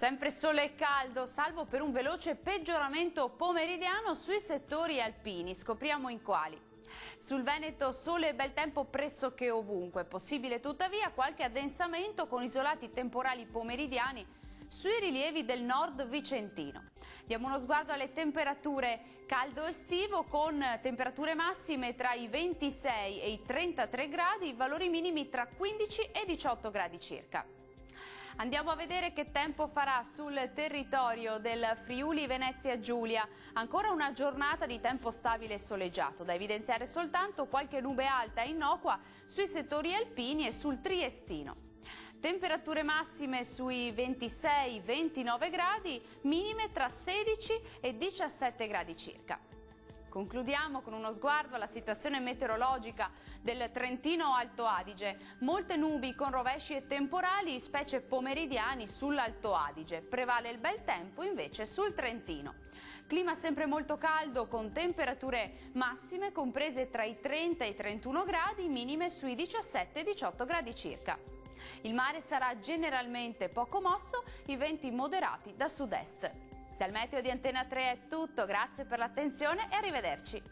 Sempre sole e caldo, salvo per un veloce peggioramento pomeridiano sui settori alpini. Scopriamo in quali. Sul Veneto sole e bel tempo pressoché ovunque, possibile tuttavia qualche addensamento con isolati temporali pomeridiani sui rilievi del nord vicentino. Diamo uno sguardo alle temperature: caldo estivo con temperature massime tra i 26 e i 33 gradi, valori minimi tra 15 e 18 gradi circa. Andiamo a vedere che tempo farà sul territorio del Friuli Venezia Giulia. Ancora una giornata di tempo stabile e soleggiato, da evidenziare soltanto qualche nube alta e innocua sui settori alpini e sul Triestino. Temperature massime sui 26-29 gradi, minime tra 16 e 17 gradi circa. Concludiamo con uno sguardo alla situazione meteorologica del Trentino Alto Adige. Molte nubi con rovesci e temporali, specie pomeridiani, sull'Alto Adige. Prevale il bel tempo invece sul Trentino. Clima sempre molto caldo con temperature massime comprese tra i 30 e i 31 gradi, minime sui 17-18 gradi circa. Il mare sarà generalmente poco mosso, i venti moderati da sud-est. Dal meteo di Antena 3 è tutto, grazie per l'attenzione e arrivederci.